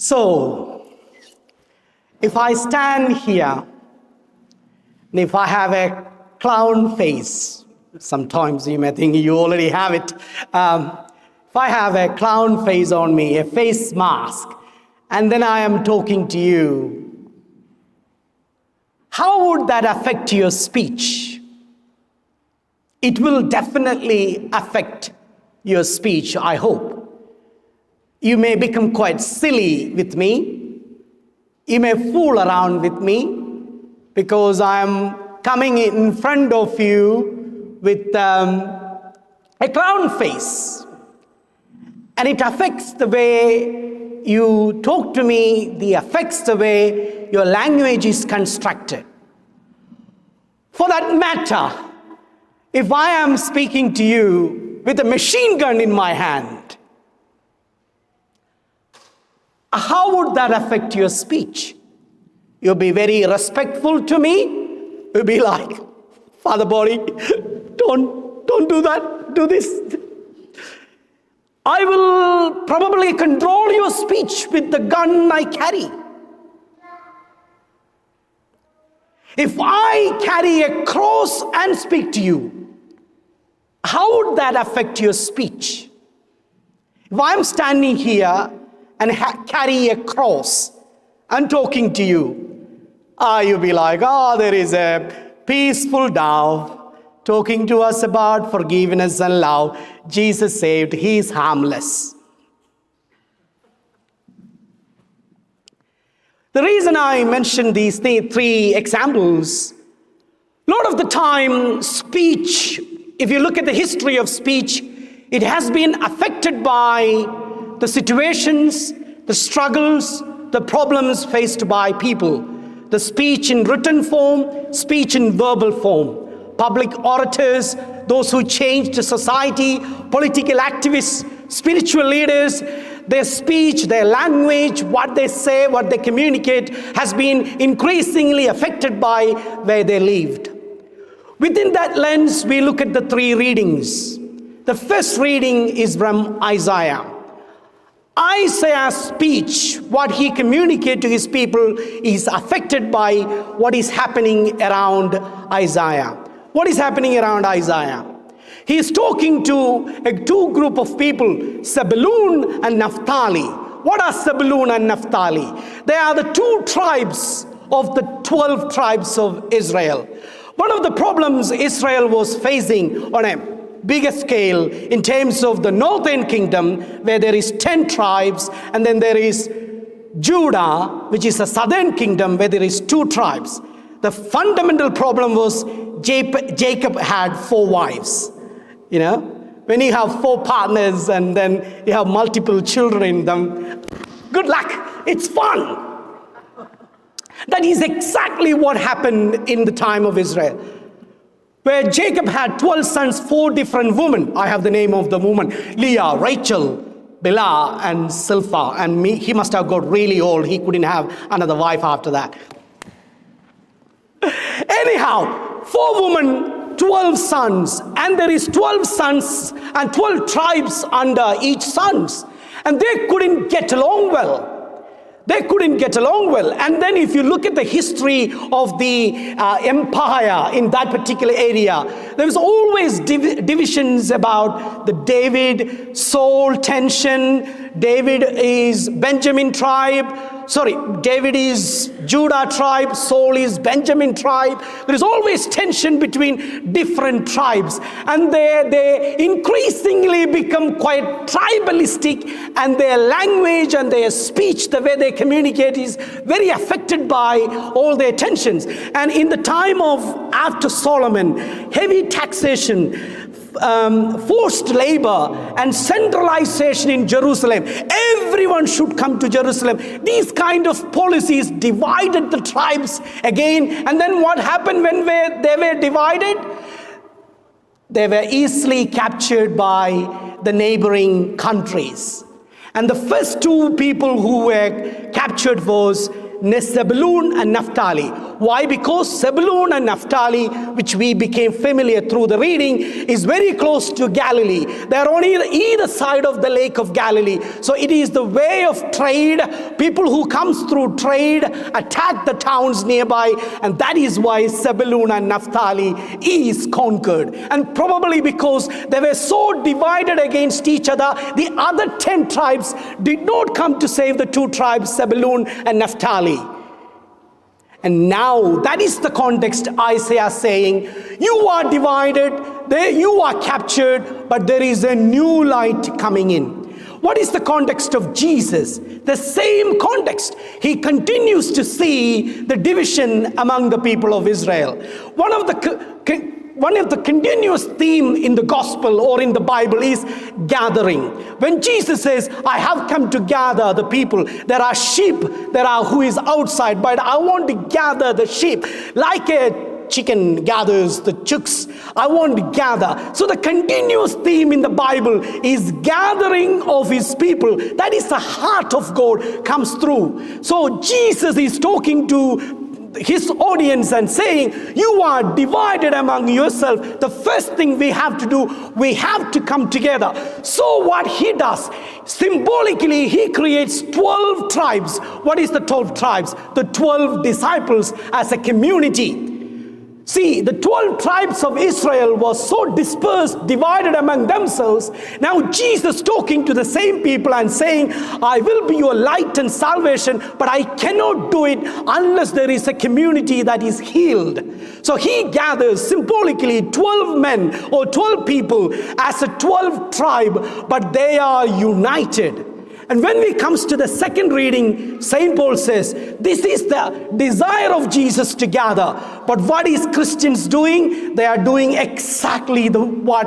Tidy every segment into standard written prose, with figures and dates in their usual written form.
So, if I stand here, and if I have a clown face, sometimes you may think you already have it. If I have a clown face on me, a face mask, and then I am talking to you, how would that affect your speech? It will definitely affect your speech, I hope. You may become quite silly with me. You may fool around with me because I am coming in front of you with a clown face. And it affects the way you talk to me, it affects the way your language is constructed. For that matter, if I am speaking to you with a machine gun in my hand, how would that affect your speech? You'll be very respectful to me. You'll be like, Father Body, don't do that, do this. I will probably control your speech with the gun I carry. If I carry a cross and speak to you, how would that affect your speech? If I'm standing here and carry a cross and talking to you, you'll be like, there is a peaceful dove talking to us about forgiveness and love. Jesus saved, he is harmless. The reason I mentioned these three examples, a lot of the time speech, if you look at the history of speech, it has been affected by the situations, the struggles, the problems faced by people. The speech in written form, speech in verbal form. Public orators, those who changed the society, political activists, spiritual leaders, their speech, their language, what they say, what they communicate has been increasingly affected by where they lived. Within that lens, we look at the three readings. The first reading is from Isaiah. Isaiah's speech, what he communicated to his people, is affected by what is happening around Isaiah. What is happening around Isaiah? He is talking to two group of people, Zebulun and Naphtali. What are Zebulun and Naphtali? They are the two tribes of the 12 tribes of Israel. One of the problems Israel was facing on a bigger scale in terms of the northern kingdom, where there is 10 tribes, and then there is Judah, which is the southern kingdom, where there is 2 tribes. The fundamental problem was Jacob had 4 wives. You know, when you have 4 partners and then you have multiple children in them, good luck, it's fun. That is exactly what happened in the time of Israel, where Jacob had 12 sons, 4 different women. I have the name of the woman: Leah, Rachel, Bilhah, and Zilpah. And he must have got really old. He couldn't have another wife after that. Anyhow, 4 women, 12 sons, and there is 12 sons and 12 tribes under each sons, and they couldn't get along well. And then if you look at the history of the empire in that particular area, there was always divisions about the David-Saul tension. David is David is Judah tribe, Saul is Benjamin tribe. There is always tension between different tribes, and they increasingly become quite tribalistic, and their language and their speech, the way they communicate, is very affected by all their tensions. And in the time of after Solomon, heavy taxation, forced labor, and centralization in Jerusalem. Everyone should come to Jerusalem. These kind of policies divided the tribes again. And then what happened when they were divided? They were easily captured by the neighboring countries. And the first 2 people who were captured was Zebulun and Naphtali. Why? Because Zebulun and Naphtali, which we became familiar through the reading, is very close to Galilee. They are on either side of the lake of Galilee. So it is the way of trade. People who comes through trade attack the towns nearby, and that is why Zebulun and Naphtali is conquered. And probably because they were so divided against each other, the other 10 tribes did not come to save the 2 tribes, Zebulun and Naphtali. And now that is the context Isaiah saying, you are divided, you are captured, but there is a new light coming in. What is the context of Jesus? The same context. He continues to see the division among the people of Israel. One of the continuous theme in the gospel or in the Bible is gathering. When Jesus says, I have come to gather the people, there are sheep, there are who is outside, but I want to gather the sheep. Like a chicken gathers the chicks, I want to gather. So the continuous theme in the Bible is gathering of his people. That is the heart of God comes through. So Jesus is talking to his audience and saying, you are divided among yourself. The first thing we have to do, we have to come together. So what he does, symbolically, he creates 12 tribes. What is the 12 tribes? The 12 disciples as a community. See, the 12 tribes of Israel was so dispersed, divided among themselves. Now Jesus talking to the same people and saying, I will be your light and salvation, but I cannot do it unless there is a community that is healed. So he gathers symbolically 12 men or 12 people as a 12 tribe, but they are united. And when we comes to the second reading, St. Paul says, this is the desire of Jesus to gather. But what is Christians doing? They are doing exactly what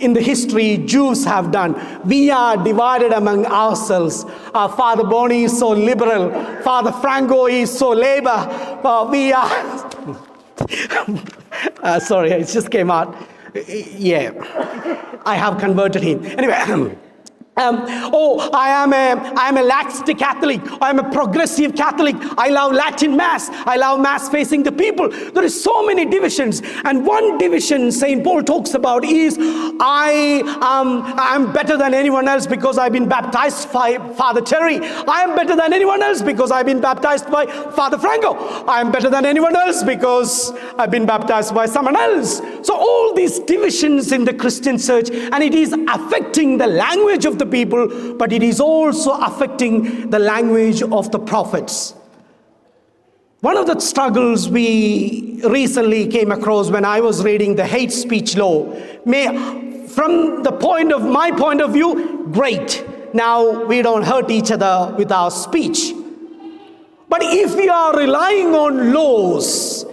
in the history Jews have done. We are divided among ourselves. Father Bonnie is so liberal. Father Franco is so labor. We are... sorry, it just came out. Yeah, I have converted him. Anyway... I am a lax Catholic. I am a progressive Catholic. I love Latin Mass. I love Mass facing the people. There is so many divisions. And one division St. Paul talks about is, I am better than anyone else because I've been baptized by Father Terry. I am better than anyone else because I've been baptized by Father Franco. I am better than anyone else because I've been baptized by someone else. So all these divisions in the Christian church, and it is affecting the language of the people, but it is also affecting the language of the prophets. One of the struggles we recently came across when I was reading the hate speech law, from my point of view, great. Now we don't hurt each other with our speech. But if we are relying on laws,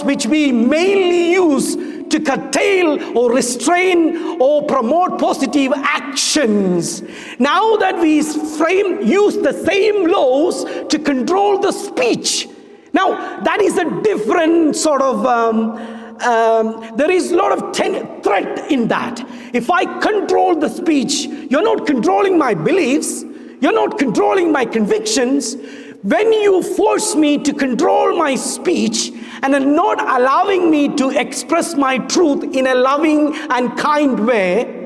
which we mainly use to curtail or restrain or promote positive actions, now that we use the same laws to control the speech, now that is a different sort of there is a lot of threat in that. If I control the speech, you're not controlling my beliefs, you're not controlling my convictions. When you force me to control my speech and are not allowing me to express my truth in a loving and kind way,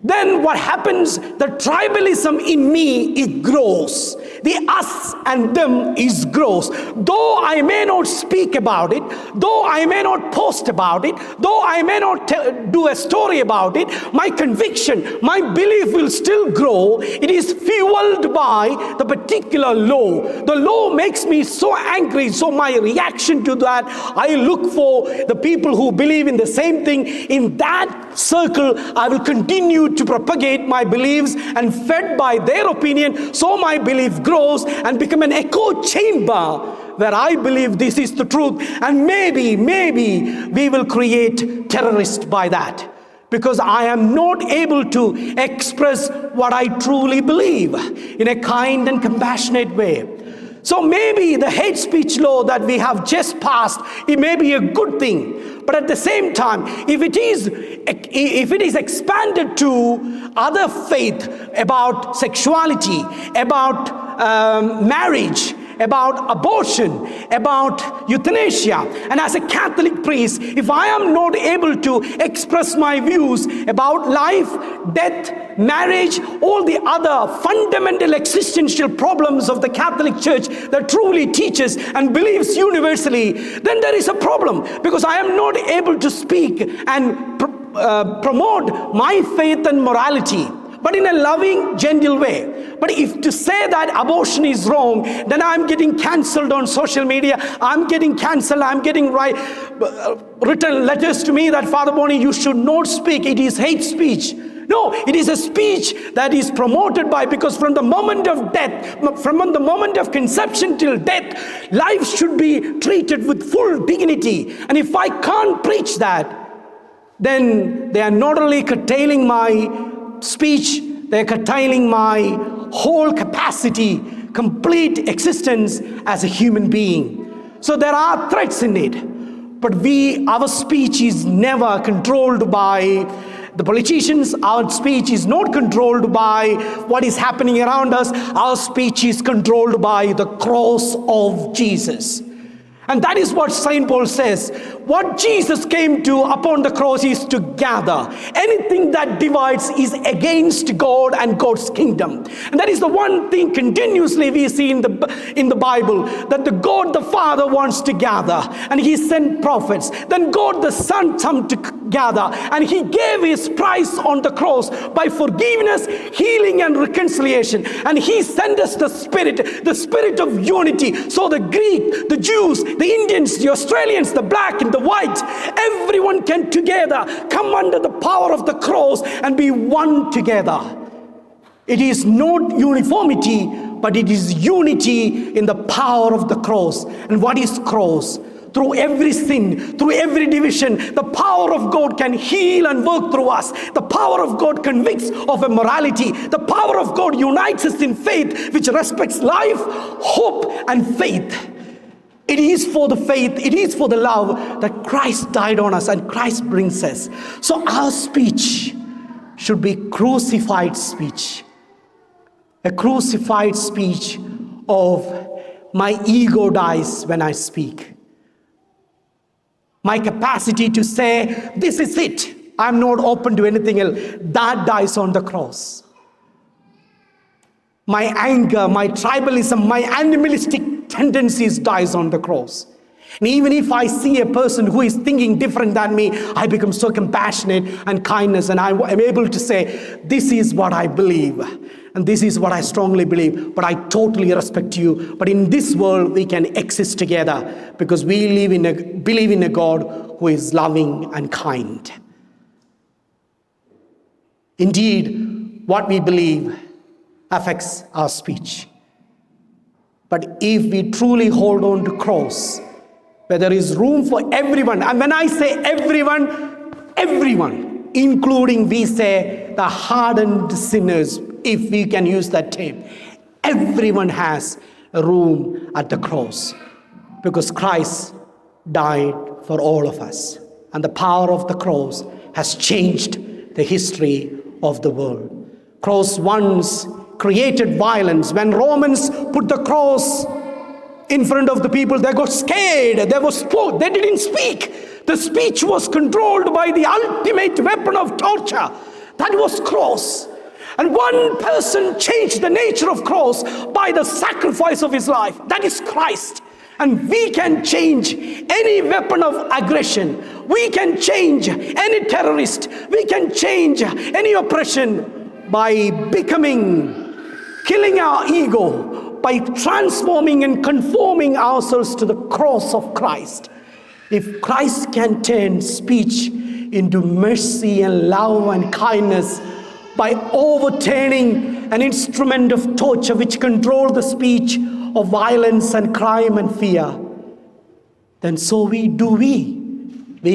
then what happens? The tribalism in me, it grows. The us and them is grows. Though I may not speak about it, though I may not post about it, though I may not do a story about it, my conviction, my belief will still grow. It is fueled by the particular law. The law makes me so angry, so my reaction to that, I look for the people who believe in the same thing. In that circle, I will continue to propagate my beliefs, and fed by their opinion, so my belief grows and become an echo chamber where I believe this is the truth, and maybe we will create terrorists by that, because I am not able to express what I truly believe in a kind and compassionate way. So maybe the hate speech law that we have just passed, it may be a good thing. But at the same time, if it is expanded to other faith about sexuality, about marriage, about abortion, about euthanasia. And as a Catholic priest, if I am not able to express my views about life, death, marriage, all the other fundamental existential problems of the Catholic Church that truly teaches and believes universally, then there is a problem, because I am not able to speak and promote my faith and morality, but in a loving, gentle way. But if to say that abortion is wrong, then I'm getting cancelled on social media. I'm getting cancelled. I'm getting written letters to me that, Father Bonnie, you should not speak. It is hate speech. No, it is a speech that is promoted by, because from the moment of death, from the moment of conception till death, life should be treated with full dignity. And if I can't preach that, then they are not only curtailing my speech, they are curtailing my whole capacity, complete existence as a human being. So there are threats in it. But our speech is never controlled by the politicians. Our speech is not controlled by what is happening around us. Our speech is controlled by the cross of Jesus. And that is what St. Paul says. What Jesus came to upon the cross is to gather. Anything that divides is against God and God's kingdom. And that is the one thing continuously we see in the Bible, that the God the Father wants to gather. And he sent prophets. Then God the Son come to gather. And he gave his price on the cross by forgiveness, healing, and reconciliation. And he sent us the spirit of unity. So the Greek, the Jews, the Indians, the Australians, the black and the white, everyone can together come under the power of the cross and be one together. It is not uniformity, but it is unity in the power of the cross. And what is cross? Through every sin, through every division, the power of God can heal and work through us. The power of God convicts of immorality. The power of God unites us in faith, which respects life, hope, and faith. It is for the faith, it is for the love that Christ died on us and Christ brings us. So our speech should be crucified speech. A crucified speech of my ego dies when I speak. My capacity to say, this is it, I'm not open to anything else, that dies on the cross. My anger, my tribalism, my animalistic tendencies dies on the cross. And even if I see a person who is thinking different than me, I become so compassionate and kindness, and I am able to say, this is what I believe, and this is what I strongly believe, but I totally respect you. But in this world, we can exist together because we believe in a God who is loving and kind. Indeed, what we believe affects our speech. But if we truly hold on to cross, where there is room for everyone, and when I say everyone, including, we say, the hardened sinners, if we can use that term, everyone has a room at the cross, because Christ died for all of us. And the power of the cross has changed the history of the world. Cross once created violence. When Romans put the cross in front of the people, they got scared. They didn't speak. The speech was controlled by the ultimate weapon of torture. That was cross. And one person changed the nature of cross by the sacrifice of his life. That is Christ. And we can change any weapon of aggression. We can change any terrorist. We can change any oppression by killing our ego, by transforming and conforming ourselves to the cross of Christ. If Christ can turn speech into mercy and love and kindness by overturning an instrument of torture which controlled the speech of violence and crime and fear, then so we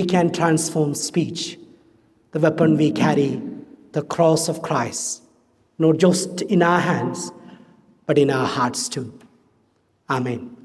can transform speech. The weapon we carry, the cross of Christ, not just in our hands, but in our hearts too. Amen.